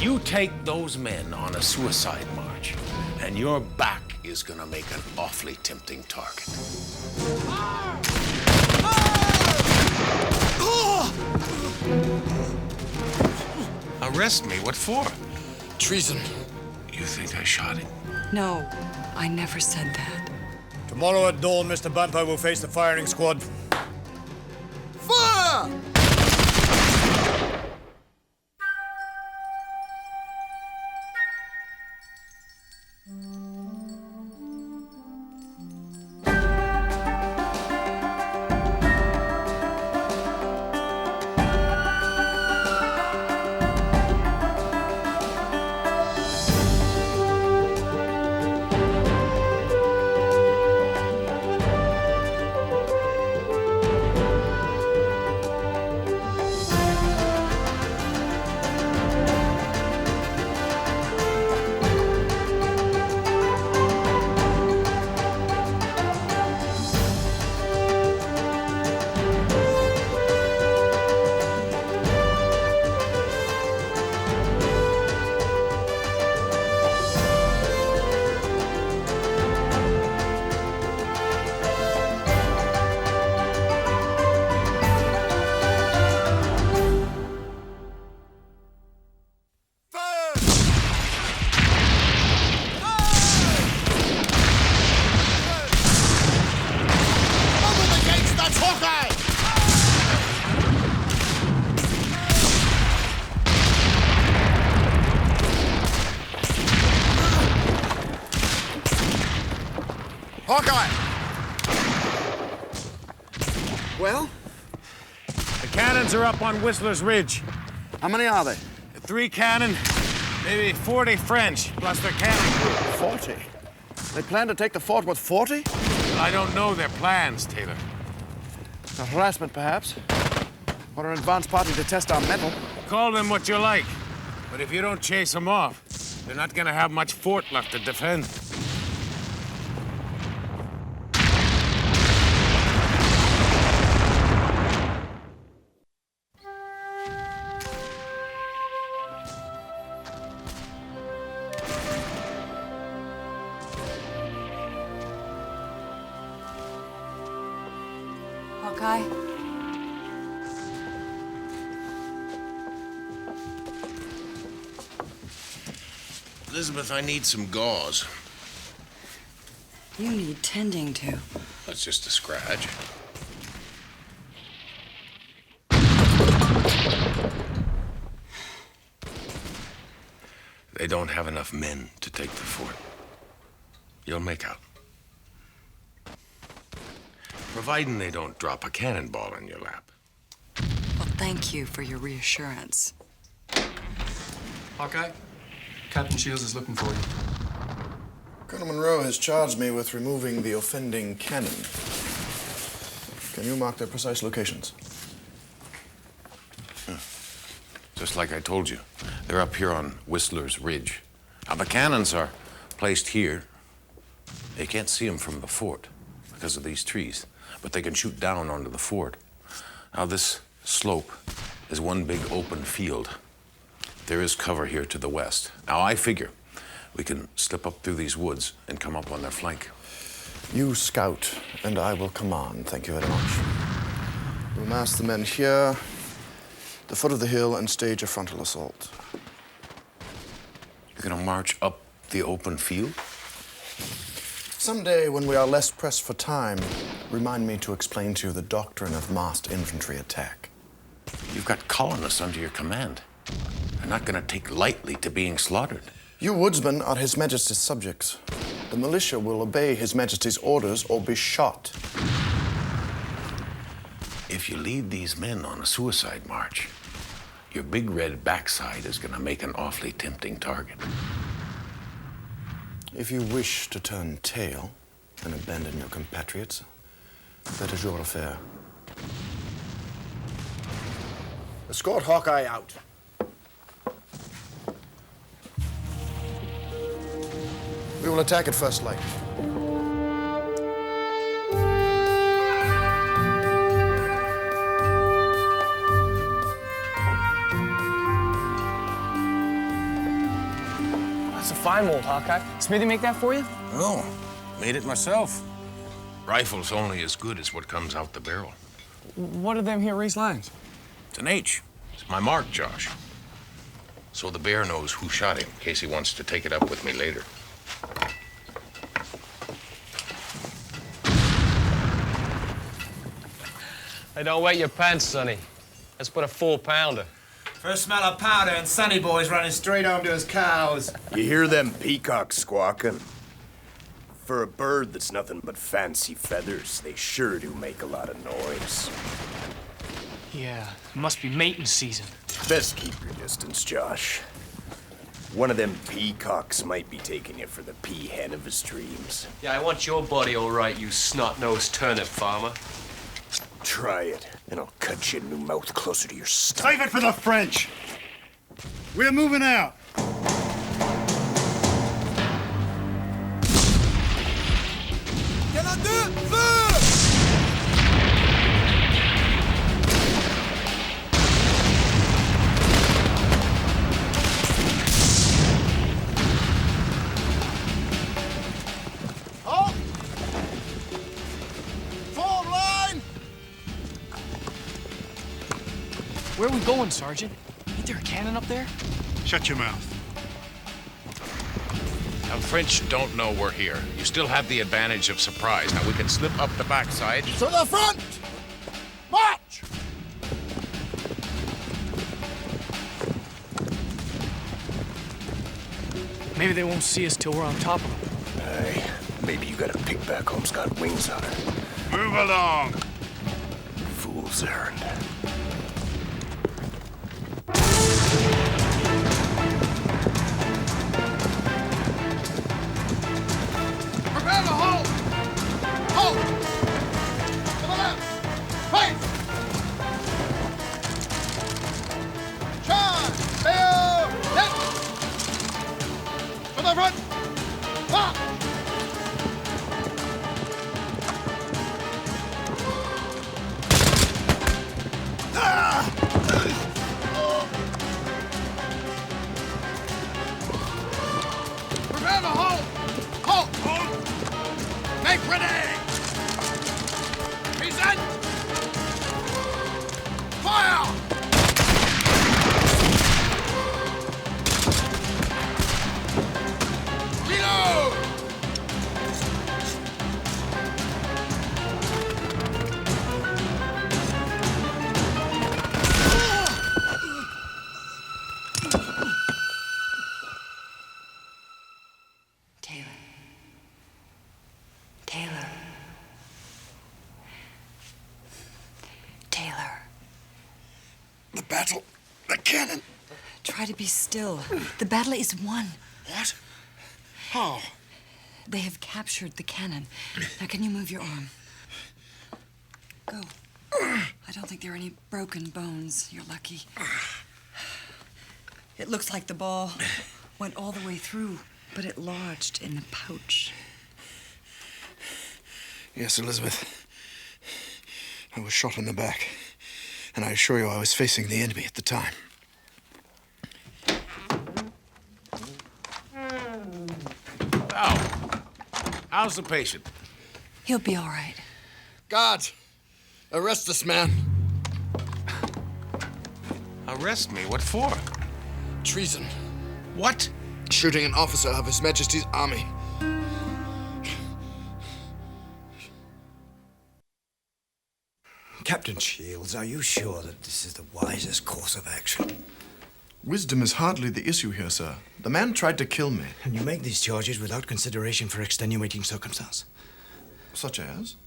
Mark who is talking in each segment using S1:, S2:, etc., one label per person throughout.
S1: You take those men on a suicide march, and your back is gonna make an awfully tempting target. Arrest me? What for?
S2: Treason.
S1: You think I shot him?
S3: No, I never said that.
S4: Tomorrow at dawn, Mr. Bumper will face the firing squad.
S2: Fire! Hawkeye! Hawkeye!
S5: Well,
S4: The cannons are up on Whistler's Ridge.
S5: how many are they?
S4: 3 cannon, maybe 40 French, plus their cannon crew.
S5: 40. They plan to take the fort with 40?
S4: I don't know their plans, Taylor.
S5: A harassment, perhaps? Or an advance party to test our mettle?
S4: Call them what you like, but if you don't chase them off, they're not gonna have much fort left to defend.
S3: Hawkeye?
S1: Elizabeth, I need some gauze.
S3: You need tending to.
S1: That's just a scratch. They don't have enough men to take the fort. You'll make out. Providing they don't drop a cannonball in your lap.
S3: Well, thank you for your reassurance.
S6: Hawkeye, Captain Shields is looking for you.
S2: Colonel Monroe has charged me with removing the offending cannon. Can you mark their precise locations?
S1: Just like I told you, they're up here on Whistler's Ridge. Now, the cannons are placed here. They can't see them from the fort because of these trees, but they can shoot down onto the fort. Now, this slope is one big open field. There is cover here to the west. Now, I figure we can slip up through these woods and come up on their flank.
S2: You scout, and I will command. Thank you very much. We'll mass the men here, the foot of the hill, and stage a frontal assault.
S1: You're gonna march up the open field?
S2: Someday, when we are less pressed for time, remind me to explain to you the doctrine of massed infantry attack.
S1: You've got colonists under your command. They're not gonna take lightly to being slaughtered.
S2: You woodsmen are His Majesty's subjects. The militia will obey His Majesty's orders or be shot.
S1: If you lead these men on a suicide march, your big red backside is gonna make an awfully tempting target.
S2: If you wish to turn tail and abandon your compatriots, that is your affair. Escort Hawkeye out. We will attack at first light.
S7: That's a fine mold, Hawkeye. Smithy make that for you?
S1: Oh, made it myself. Rifle's only as good as what comes out the barrel.
S7: What are them here raised lines?
S1: It's an H. It's my mark, Josh. So the bear knows who shot him, in case he wants to take it up with me later.
S8: Hey, don't wet your pants, Sonny. Let's put a 4-pounder.
S9: First smell of powder and Sonny Boy's running straight home to his cows.
S10: You hear them peacocks squawking? For a bird that's nothing but fancy feathers, they sure do make a lot of noise.
S7: Yeah, must be mating season.
S10: Best keep your distance, Josh. One of them peacocks might be taking you for the peahen of his dreams.
S8: Yeah, I want your body all right, you snot-nosed turnip farmer.
S10: Try it, and I'll cut your new mouth closer to your stomach.
S11: Save it for the French. We're moving out.
S7: Where are we going, Sergeant? Ain't there a cannon up there?
S11: Shut your mouth.
S1: Now, the French don't know we're here. You still have the advantage of surprise. Now, we can slip up the backside.
S11: To the front! March!
S7: Maybe they won't see us till we're on top of them.
S10: Aye, maybe you got a pigback home's got wings on it.
S11: Move along.
S10: Fool's errand.
S11: Prepare to halt! Halt! To the left! Face! Charge! Leo! Left! To the front! March! Prepare to halt! Halt! Halt! Make ready! Present! Fire! Reload!
S3: Taylor. Taylor. Taylor.
S11: The battle. The cannon.
S3: Try to be still. The battle is won.
S11: What? How?
S3: They have captured the cannon. Now, can you move your arm? Go. I don't think there are any broken bones. You're lucky. It looks like the ball went all the way through, but it lodged in the pouch.
S2: Yes, Elizabeth. I was shot in the back, and I assure you I was facing the enemy at the time.
S1: Now, how's the patient?
S3: He'll be all right.
S2: Guards, arrest this man.
S1: Arrest me? What for?
S2: Treason.
S1: What?
S2: Shooting an officer of His Majesty's army.
S9: Captain Shields, are you sure that this is the wisest course of action?
S2: Wisdom is hardly the issue here, sir. The man tried to kill me.
S9: And you make these charges without consideration for extenuating circumstance?
S2: Such as?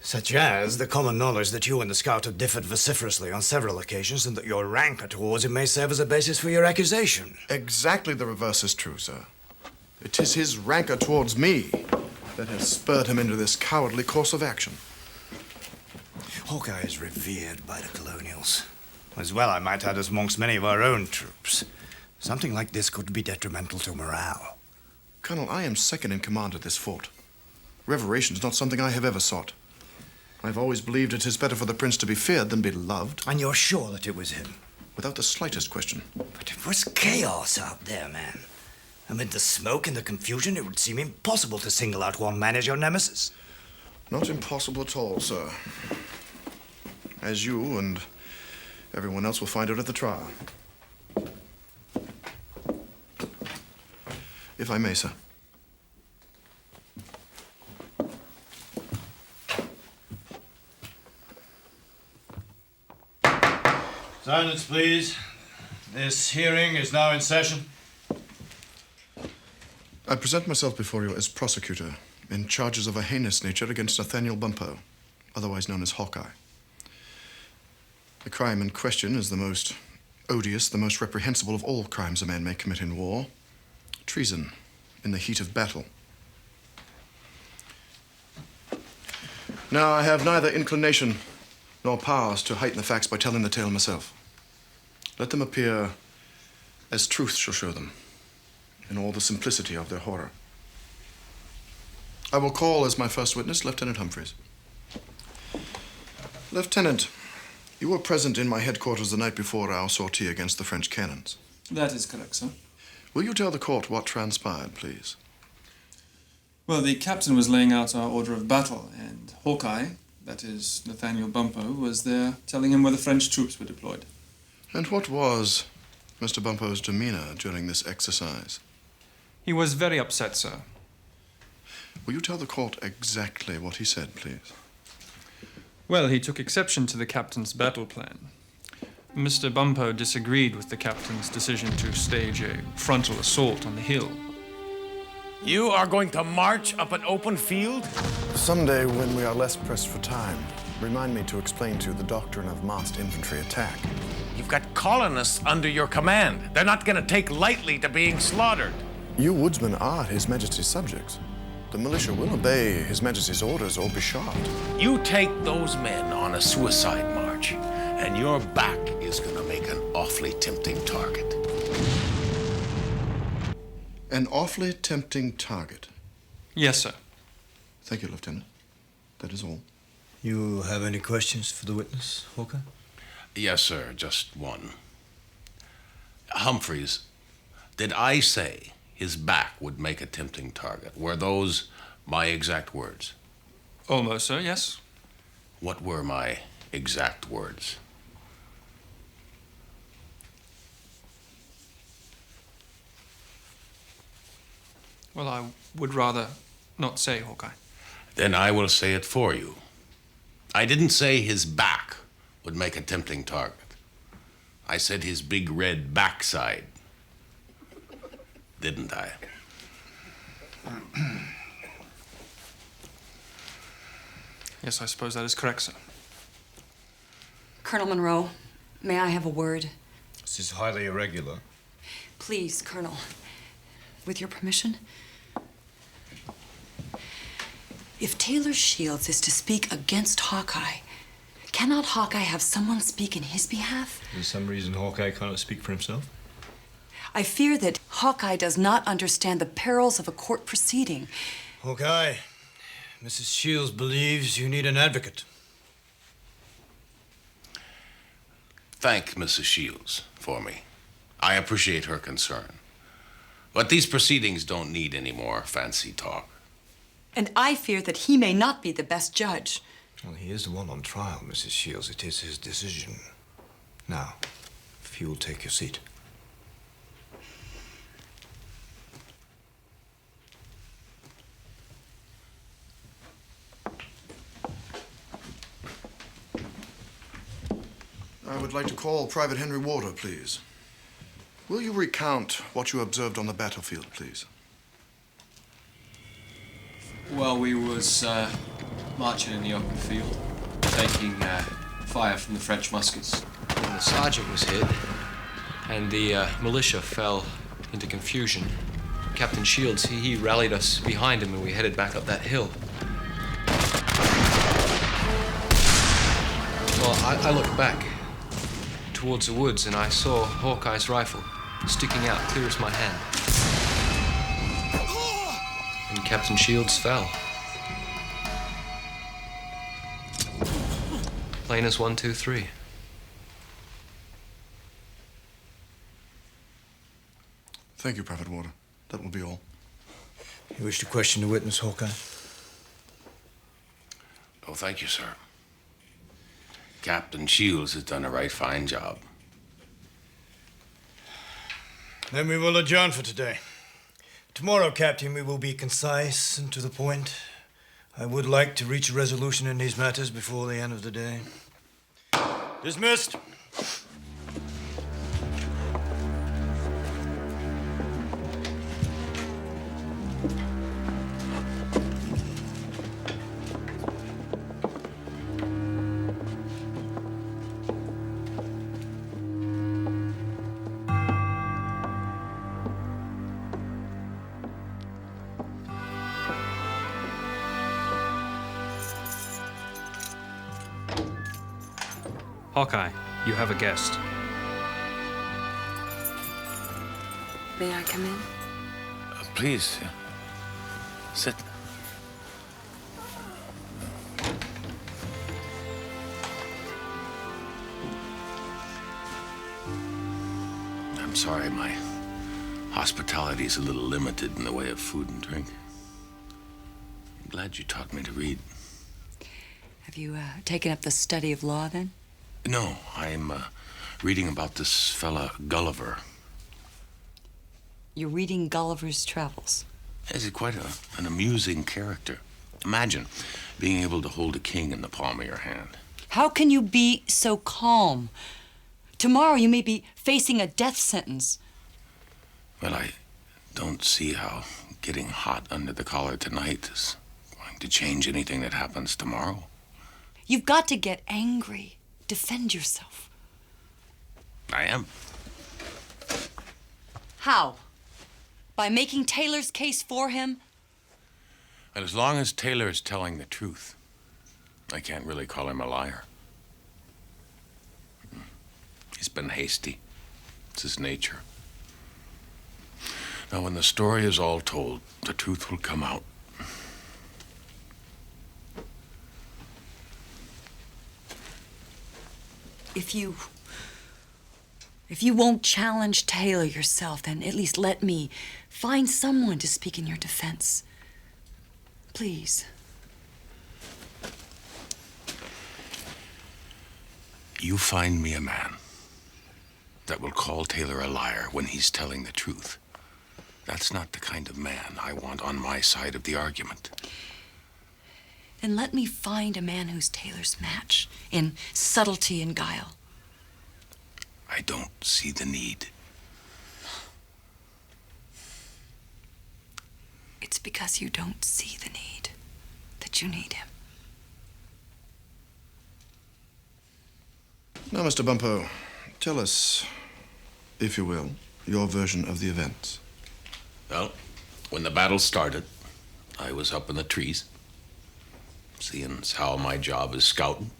S9: Such as the common knowledge that you and the scout have differed vociferously on several occasions, and that your rancor towards him may serve as a basis for your accusation.
S2: Exactly the reverse is true, sir. It is his rancor towards me that has spurred him into this cowardly course of action.
S9: Hawkeye is revered by the colonials. As well, I might add, as amongst many of our own troops. Something like this could be detrimental to morale.
S2: Colonel, I am second in command at this fort. Reveration is not something I have ever sought. I've always believed it is better for the prince to be feared than be loved.
S9: And you're sure that it was him?
S2: Without the slightest question.
S9: But it was chaos out there, man. Amid the smoke and the confusion, it would seem impossible to single out one man as your nemesis.
S2: Not impossible at all, sir. As you and everyone else will find out at the trial. If I may, sir.
S11: Silence, please. This hearing is now in session.
S2: I present myself before you as prosecutor in charges of a heinous nature against Nathaniel Bumpo, otherwise known as Hawkeye. The crime in question is the most odious, the most reprehensible of all crimes a man may commit in war. Treason in the heat of battle. Now, I have neither inclination nor powers to heighten the facts by telling the tale myself. Let them appear as truth shall show them, in all the simplicity of their horror. I will call as my first witness Lieutenant Humphreys. Lieutenant, you were present in my headquarters the night before our sortie against the French cannons.
S6: That is correct, sir.
S2: Will you tell the court what transpired, please?
S6: Well, the captain was laying out our order of battle, and Hawkeye, that is Nathaniel Bumpo, was there telling him where the French troops were deployed.
S2: And what was Mr. Bumpo's demeanor during this exercise?
S6: He was very upset, sir.
S2: Will you tell the court exactly what he said, please?
S6: Well, he took exception to the captain's battle plan. Mr. Bumpo disagreed with the captain's decision to stage a frontal assault on the hill.
S4: You are going to march up an open field?
S2: Someday, when we are less pressed for time, remind me to explain to you the doctrine of massed infantry attack.
S4: You've got colonists under your command. They're not going to take lightly to being slaughtered.
S2: You woodsmen are His Majesty's subjects. The militia will obey His Majesty's orders or be shot.
S4: You take those men on a suicide march, and your back is going to make an awfully tempting target.
S2: An awfully tempting target.
S6: Yes, sir.
S2: Thank you, Lieutenant. That is all.
S9: You have any questions for the witness, Hawkeye?
S1: Yes, sir, just one. Humphreys, did I say his back would make a tempting target? Were those my exact words?
S6: Almost, sir, yes.
S1: What were my exact words?
S6: Well, I would rather not say, Hawkeye.
S1: Then I will say it for you. I didn't say his back would make a tempting target. I said his big red backside. Didn't I?
S6: Yes, I suppose that is correct, sir.
S3: Colonel Monroe, may I have a word?
S9: This is highly irregular.
S3: Please, Colonel. With your permission? If Taylor Shields is to speak against Hawkeye, cannot Hawkeye have someone speak in his behalf?
S12: Is there some reason Hawkeye cannot speak for himself?
S3: I fear that Hawkeye does not understand the perils of a court proceeding.
S9: Hawkeye, Mrs. Shields believes you need an advocate.
S1: Thank Mrs. Shields for me. I appreciate her concern. But these proceedings don't need any more fancy talk.
S3: And I fear that he may not be the best judge.
S9: Well, he is the one on trial, Mrs. Shields. It is his decision. Now, if you will take your seat.
S2: I would like to call Private Henry Warder, please. Will you recount what you observed on the battlefield, please?
S6: Well, we was marching in the open field, taking fire from the French muskets.
S8: When the sergeant was hit, and the militia fell into confusion, Captain Shields, he rallied us behind him, and we headed back up that hill. Well, I looked back towards the woods, and I saw Hawkeye's rifle sticking out clear as my hand. And Captain Shields fell. Plain as 1, 2, 3.
S2: Thank you, Private Warder. That will be all.
S9: You wish to question the witness, Hawkeye?
S4: Oh, thank you, sir. Captain Shields has done a right fine job.
S9: Then we will adjourn for today. Tomorrow, Captain, we will be concise and to the point. I would like to reach a resolution in these matters before the end of the day. Dismissed.
S6: Hawkeye, you have a guest.
S3: May I come in?
S4: Please, sit. I'm sorry, my hospitality is a little limited in the way of food and drink. I'm glad you taught me to read.
S3: Have you taken up the study of law, then?
S4: No, I'm reading about this fella Gulliver.
S3: You're reading Gulliver's Travels.
S4: He's quite an amusing character. Imagine being able to hold a king in the palm of your hand.
S3: How can you be so calm? Tomorrow you may be facing a death sentence.
S4: Well, I don't see how getting hot under the collar tonight is going to change anything that happens tomorrow.
S3: You've got to get angry. Defend yourself.
S4: I am.
S3: How? By making Taylor's case for him?
S4: And as long as Taylor is telling the truth, I can't really call him a liar. He's been hasty. It's his nature. Now, when the story is all told, the truth will come out.
S3: If you won't challenge Taylor yourself, then at least let me find someone to speak in your defense. Please.
S4: You find me a man that will call Taylor a liar when he's telling the truth. That's not the kind of man I want on my side of the argument.
S3: Then let me find a man who's Taylor's match in subtlety and guile.
S4: I don't see the need.
S3: It's because you don't see the need that you need him.
S2: Now, Mr. Bumpo, tell us, if you will, your version of the events.
S4: Well, when the battle started, I was up in the trees, seeing as how my job is scouting,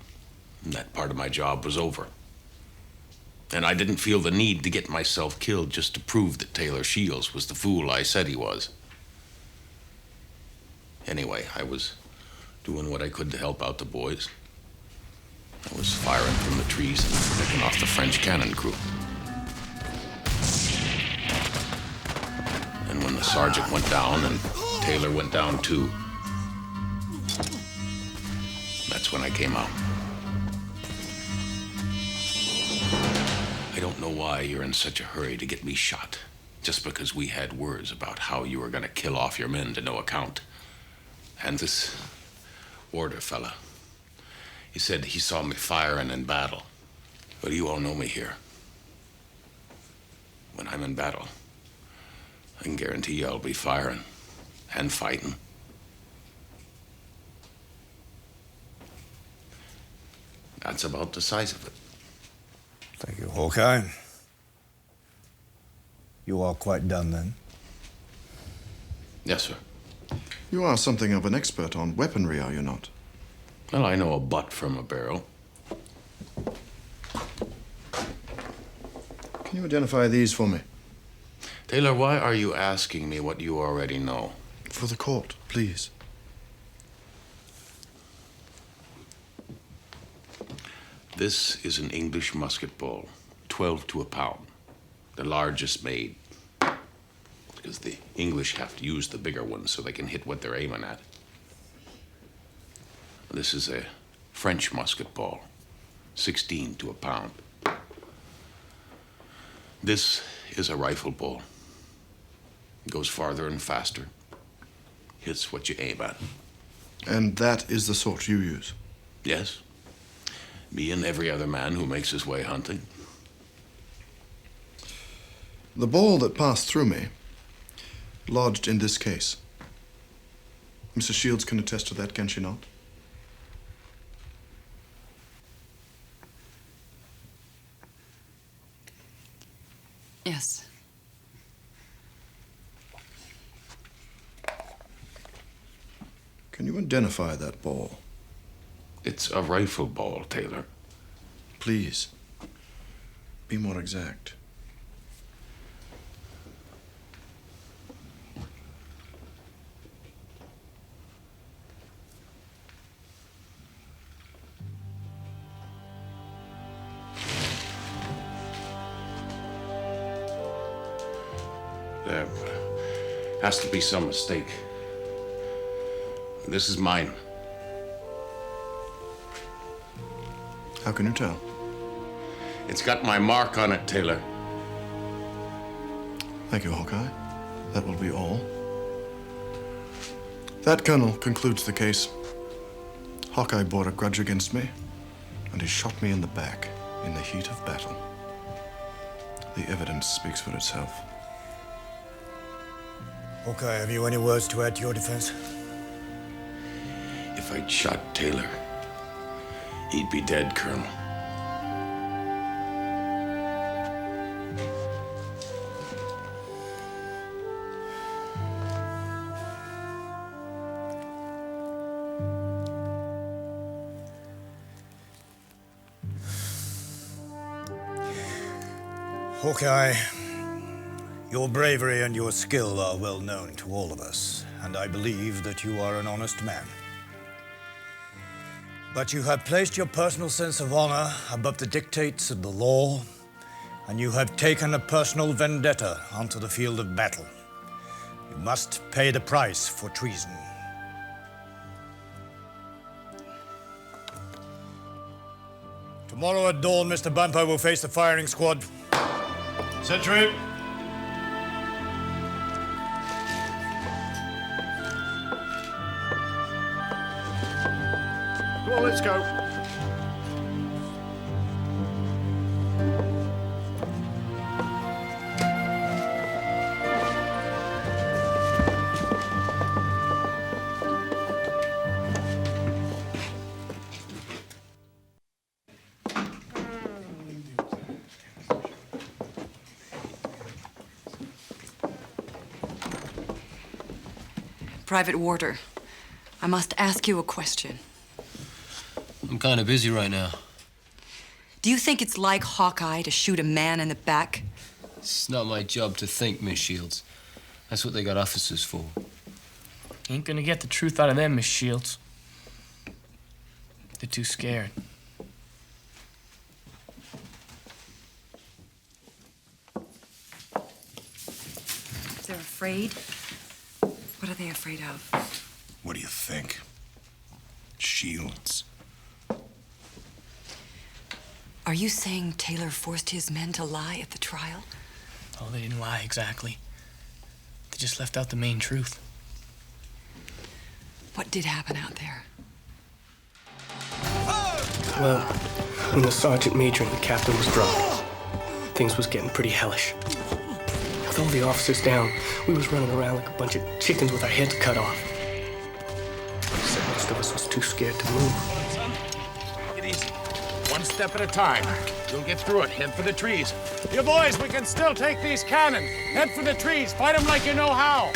S4: and that part of my job was over. And I didn't feel the need to get myself killed just to prove that Taylor Shields was the fool I said he was. Anyway, I was doing what I could to help out the boys. I was firing from the trees and picking off the French cannon crew. And when the sergeant went down and Taylor went down too, that's when I came out. I don't know why you're in such a hurry to get me shot, just because we had words about how you were going to kill off your men to no account. And this Warder fella, he said he saw me firing in battle. But you all know me here. When I'm in battle, I can guarantee you I'll be firing and fighting. That's about the size of it.
S9: Thank you, Hawkeye. You are quite done, then?
S4: Yes, sir.
S2: You are something of an expert on weaponry, are you not?
S4: Well, I know a butt from a barrel.
S2: Can you identify these for me?
S4: Taylor, why are you asking me what you already know?
S2: For the court, please.
S4: This is an English musket ball, 12 to a pound, the largest made. because the English have to use the bigger ones so they can hit what they're aiming at. This is a French musket ball, 16 to a pound. This is a rifle ball. It goes farther and faster, hits what you aim at.
S2: And that is the sort you use?
S4: Yes. Me and every other man who makes his way hunting.
S2: The ball that passed through me lodged in this case. Mrs. Shields can attest to that, can she not?
S3: Yes.
S2: Can you identify that ball?
S4: It's a rifle ball, Taylor.
S2: Please, be more exact.
S4: There has to be some mistake. This is mine.
S2: How can you tell?
S4: It's got my mark on it, Taylor.
S2: Thank you, Hawkeye. That will be all. That, Colonel, concludes the case. Hawkeye bore a grudge against me, and he shot me in the back in the heat of battle. The evidence speaks for itself.
S9: Hawkeye, have you any words to add to your defense?
S4: If I'd shot Taylor, he'd be dead, Colonel.
S9: Hawkeye, your bravery and your skill are well known to all of us, and I believe that you are an honest man. But you have placed your personal sense of honor above the dictates of the law, and you have taken a personal vendetta onto the field of battle. You must pay the price for treason. Tomorrow at dawn, Mr. Bumper will face the firing squad.
S11: Sentry.
S5: Come on, let's go.
S3: Private Warder, I must ask you a question.
S8: I'm kind of busy right now.
S3: Do you think it's like Hawkeye to shoot a man in the back?
S8: It's not my job to think, Miss Shields. That's what they got officers for.
S7: Ain't gonna get the truth out of them, Miss Shields. They're too scared.
S3: They're afraid? What are they afraid of?
S10: What do you think? Shields.
S3: Are you saying Taylor forced his men to lie at the trial?
S7: Oh, they didn't lie exactly. They just left out the main truth.
S3: What did happen out there?
S13: Well, when the sergeant major and the captain was dropped, things was getting pretty hellish. With all the officers down, we was running around like a bunch of chickens with our heads cut off. Except most of us was too scared to move.
S5: Get easy. One step at a time. You'll get through it. Head for the trees. You boys, we can still take these cannon. Head for the trees. Fight them like you know how.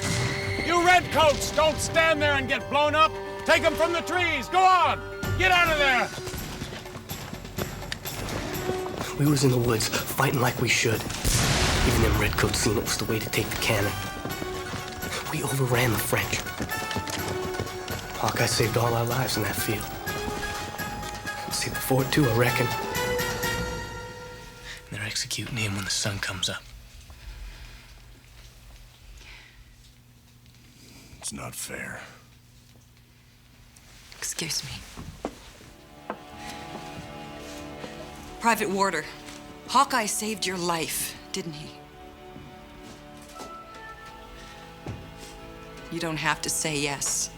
S5: You redcoats, don't stand there and get blown up. Take them from the trees. Go on. Get out of there.
S13: We was in the woods, fighting like we should. Even them redcoats seen it was the way to take the cannon. We overran the French. Hawkeye saved all our lives in that field. Saved the fort, too, I reckon.
S7: They're executing him when the sun comes up.
S10: It's not fair.
S3: Excuse me. Private Warder, Hawkeye saved your life, didn't he? You don't have to say yes.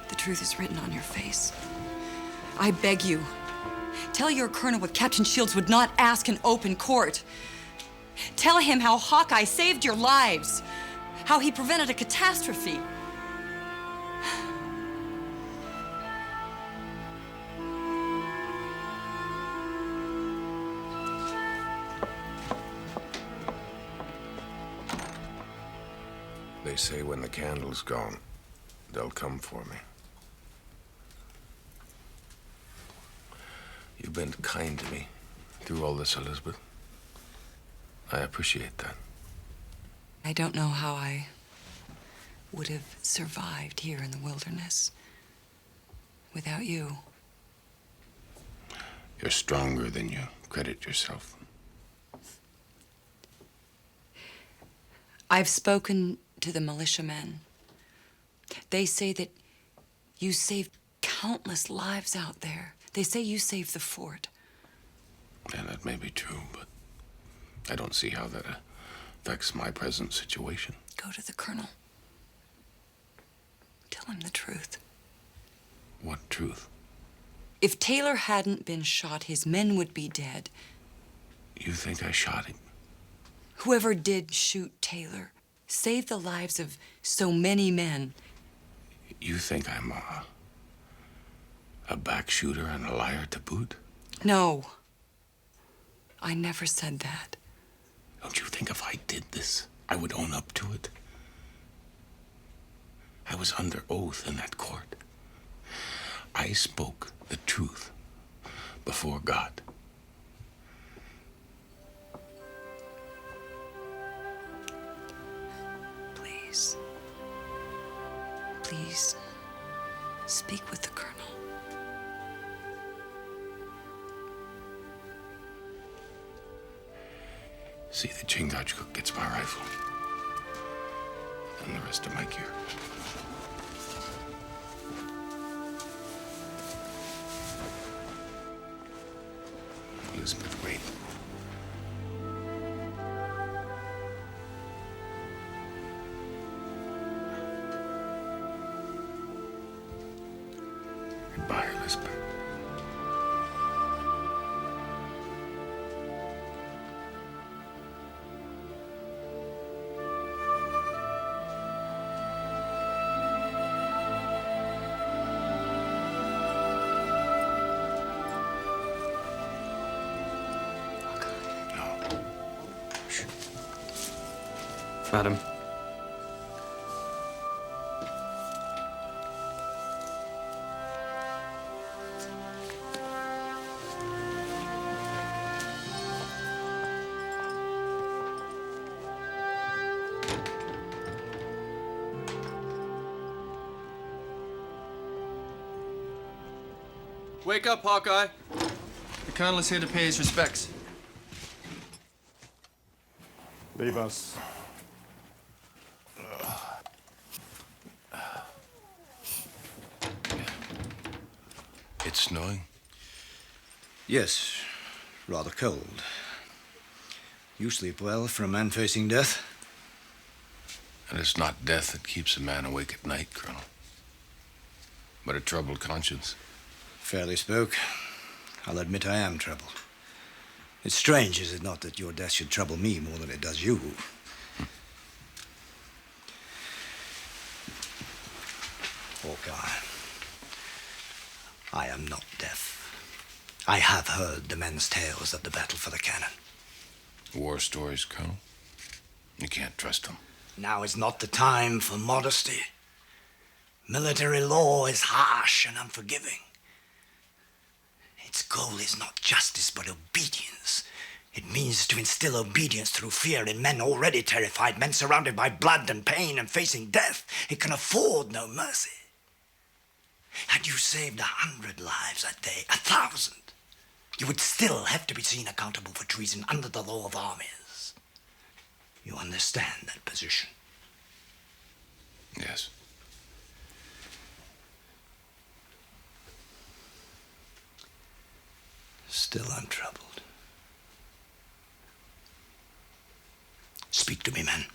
S3: The truth is written on your face. I beg you, tell your colonel what Captain Shields would not ask in open court. Tell him how Hawkeye saved your lives, how he prevented a catastrophe.
S1: They say when the candle's gone, they'll come for me. You've been kind to me through all this, Elizabeth. I appreciate that.
S3: I don't know how I would have survived here in the wilderness without you.
S1: You're stronger than you credit yourself.
S3: I've spoken to the militiamen. They say that you saved countless lives out there. They say you saved the fort.
S1: Yeah, that may be true, but I don't see how that affects my present situation.
S3: Go to the colonel. Tell him the truth.
S1: What truth?
S3: If Taylor hadn't been shot, his men would be dead.
S1: You think I shot him?
S3: Whoever did shoot Taylor saved the lives of so many men.
S1: You think I'm a back shooter and a liar to boot?
S3: No. I never said that.
S1: Don't you think if I did this, I would own up to it? I was under oath in that court. I spoke the truth before God.
S3: Please. Please, speak with the colonel.
S1: See that Chingachgook gets my rifle and the rest of my gear. Elizabeth, wait. Goodbye, Elizabeth.
S6: Madam.
S8: Wake up, Hawkeye.
S6: The colonel is here to pay his respects.
S11: Leave us.
S1: It's snowing?
S9: Yes, rather cold. You sleep well for a man facing death?
S1: And it's not death that keeps a man awake at night, Colonel, but a troubled conscience.
S9: Fairly spoke. I'll admit I am troubled. It's strange, is it not, that your death should trouble me more than it does you? Hawkeye, I am not deaf. I have heard the men's tales of the battle for the cannon.
S1: War stories, Colonel. You can't trust them.
S9: Now is not the time for modesty. Military law is harsh and unforgiving. Its goal is not justice, but obedience. It means to instill obedience through fear in men already terrified, men surrounded by blood and pain and facing death. It can afford no mercy. Had you saved 100 lives that day, 1,000, you would still have to be seen accountable for treason under the law of armies. You understand that position?
S1: Yes.
S14: Still untroubled. Speak to me, man.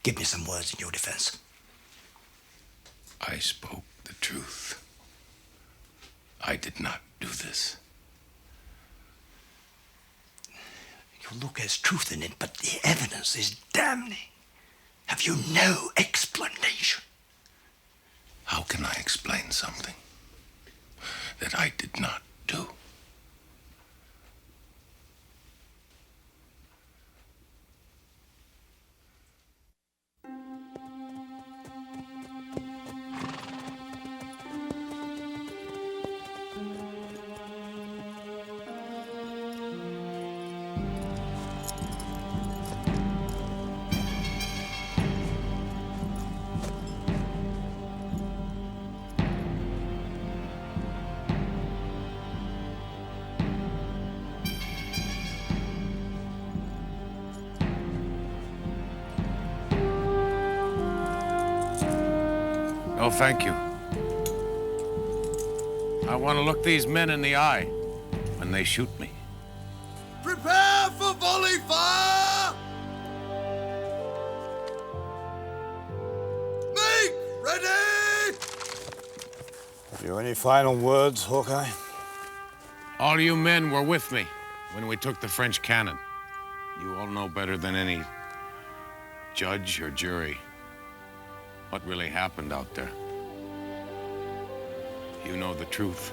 S14: Give me some words in your defense.
S1: I spoke the truth. I did not do this.
S14: Your look has truth in it, but the evidence is damning. Have you no explanation?
S1: How can I explain something that I did not do? No, thank you. I want to look these men in the eye when they shoot me.
S15: Prepare for volley fire! Make ready!
S9: Have you any final words, Hawkeye?
S1: All you men were with me when we took the French cannon. You all know better than any judge or jury what really happened out there. You know the truth.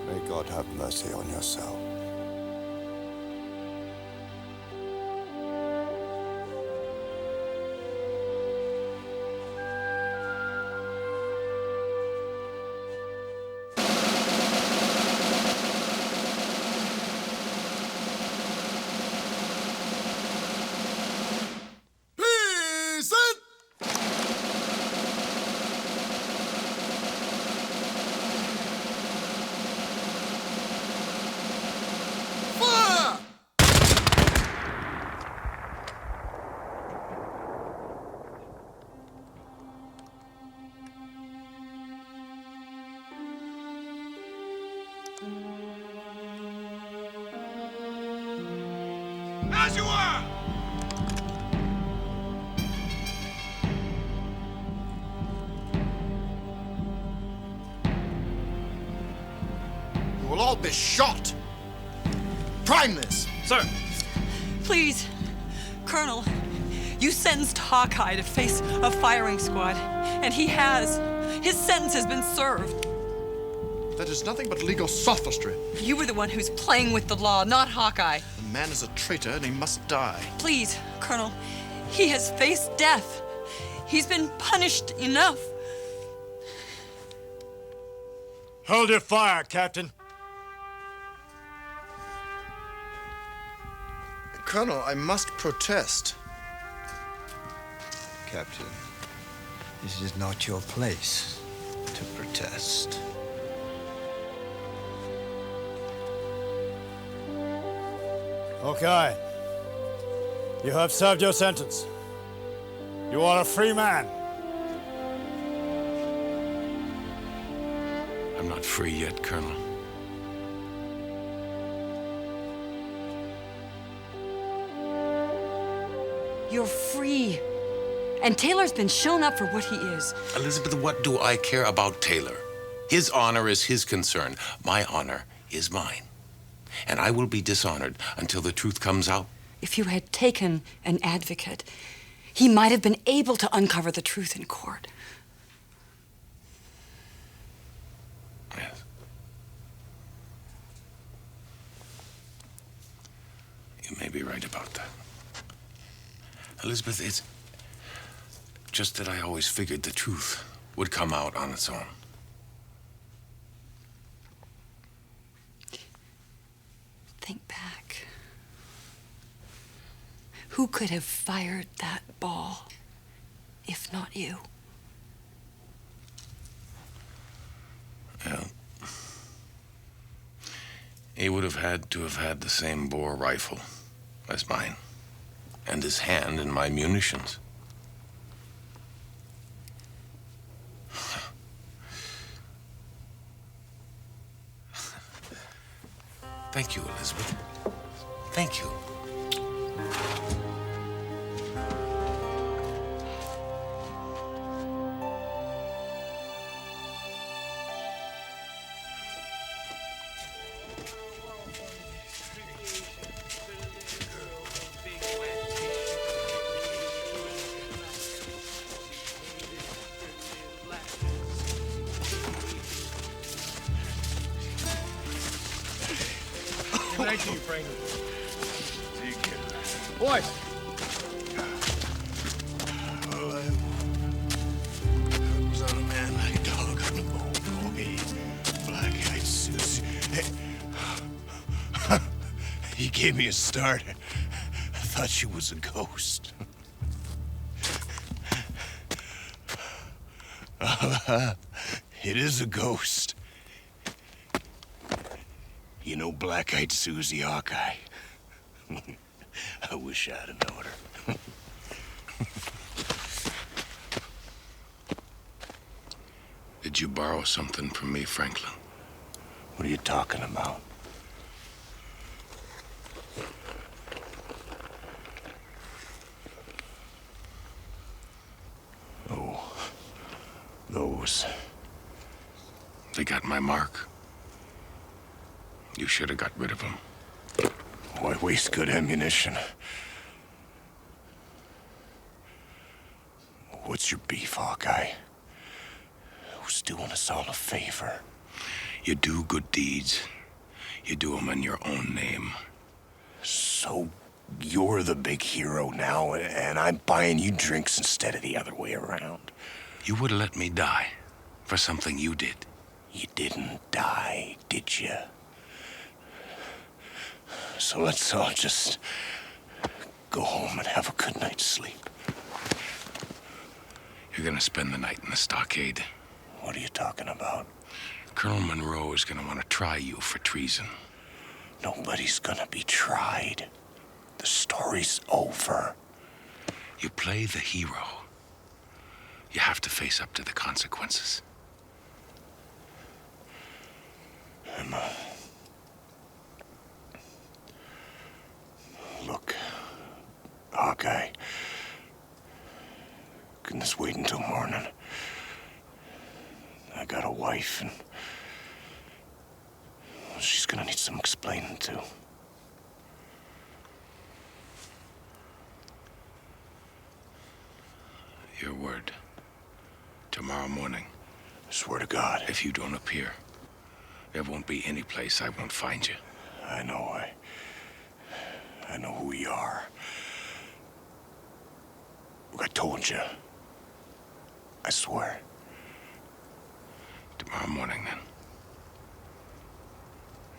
S10: May God have mercy on your soul.
S15: As you are!
S2: You will all be shot. Prime this.
S6: Sir.
S3: Please, Colonel, you sentenced Hawkeye to face a firing squad, and he has. His sentence has been served.
S2: That is nothing but legal sophistry.
S3: You were the one who's playing with the law, not Hawkeye.
S2: The man is a traitor and he must die.
S3: Please, Colonel, he has faced death. He's been punished enough.
S9: Hold your fire, Captain.
S2: Colonel, I must protest.
S14: Captain, this is not your place to protest.
S9: Hawkeye, you have served your sentence. You are a free man.
S1: I'm not free yet, Colonel.
S3: You're free. And Taylor's been shown up for what he is.
S1: Elizabeth, what do I care about Taylor? His honor is his concern. My honor is mine. And I will be dishonored until the truth comes out.
S3: If you had taken an advocate, he might have been able to uncover the truth in court.
S1: Yes. You may be right about that. Elizabeth, it's just that I always figured the truth would come out on its own.
S3: Think back. Who could have fired that ball if not you?
S1: He would have had to have had the same bore rifle as mine, and his hand in my munitions. Thank you, Elizabeth. Thank you.
S5: Thank you, Franklin. Boys.
S10: I was on a man like a dog on a bone, boy. Black-eyed Susie. He gave me a start. I thought she was a ghost. It is a ghost. You know Black-eyed Susie, Hawkeye? I wish I'd have known her.
S1: Did you borrow something from me, Franklin?
S10: What are you talking about? Oh, those.
S1: They got my mark. You should have got rid of them.
S10: Why waste good ammunition? What's your beef, Hawkeye? Who's doing us all a favor?
S1: You do good deeds. You do them in your own name.
S10: So you're the big hero now, and I'm buying you drinks instead of the other way around.
S1: You would have let me die for something you did.
S10: You didn't die, did you? So let's all just go home and have a good night's sleep.
S1: You're gonna spend the night in the stockade.
S10: What are you talking about?
S1: Colonel Monroe is gonna want to try you for treason.
S10: Nobody's gonna be tried. The story's over.
S1: You play the hero. You have to face up to the consequences.
S10: Emma. Look, Hawkeye. Couldn't this wait until morning? I got a wife, and she's gonna need some explaining to.
S1: Your word. Tomorrow morning.
S10: Swear to God.
S1: If you don't appear, there won't be any place I won't find you.
S10: I know. I know who you are. I told you. I swear.
S1: Tomorrow morning, then.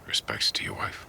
S1: Respects to your wife.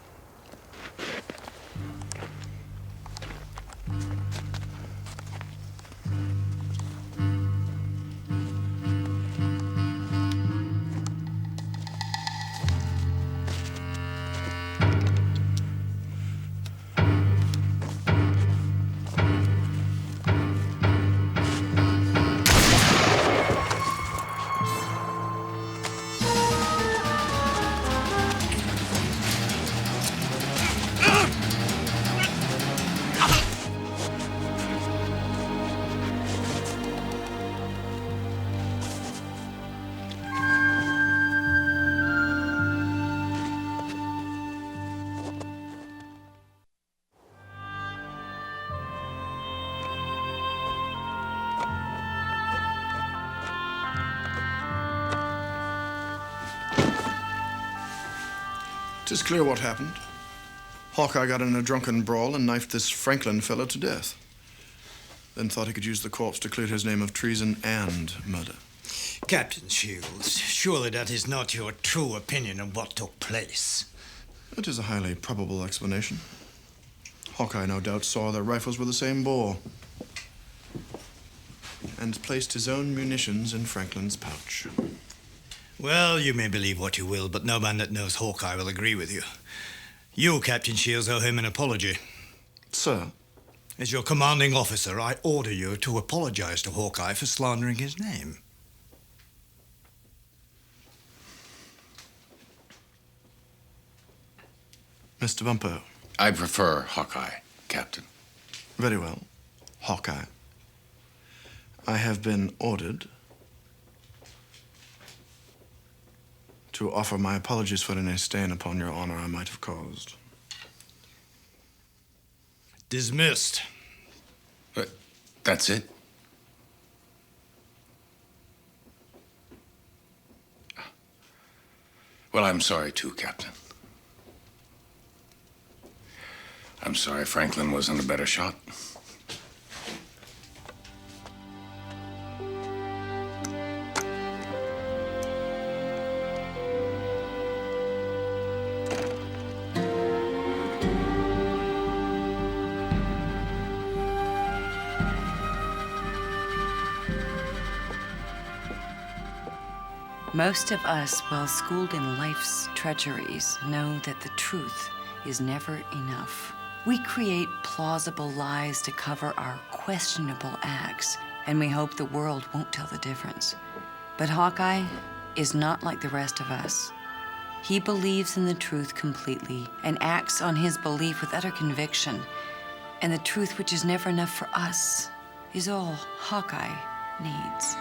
S2: It's clear what happened. Hawkeye got in a drunken brawl and knifed this Franklin fellow to death. Then thought he could use the corpse to clear his name of treason and murder.
S9: Captain Shields, surely that is not your true opinion of what took place.
S2: It is a highly probable explanation. Hawkeye no doubt saw their rifles were the same bore and placed his own munitions in Franklin's pouch.
S9: Well, you may believe what you will, but no man that knows Hawkeye will agree with you. You, Captain Shields, owe him an apology.
S2: Sir?
S9: As your commanding officer, I order you to apologize to Hawkeye for slandering his name.
S2: Mr. Bumpo.
S1: I prefer Hawkeye, Captain.
S2: Very well. Hawkeye. I have been ordered to offer my apologies for any stain upon your honor I might have caused.
S9: Dismissed.
S1: But that's it? Well, I'm sorry too, Captain. I'm sorry Franklin wasn't a better shot.
S16: Most of us, well schooled in life's treacheries, know that the truth is never enough. We create plausible lies to cover our questionable acts, and we hope the world won't tell the difference. But Hawkeye is not like the rest of us. He believes in the truth completely and acts on his belief with utter conviction. And the truth, which is never enough for us, is all Hawkeye needs.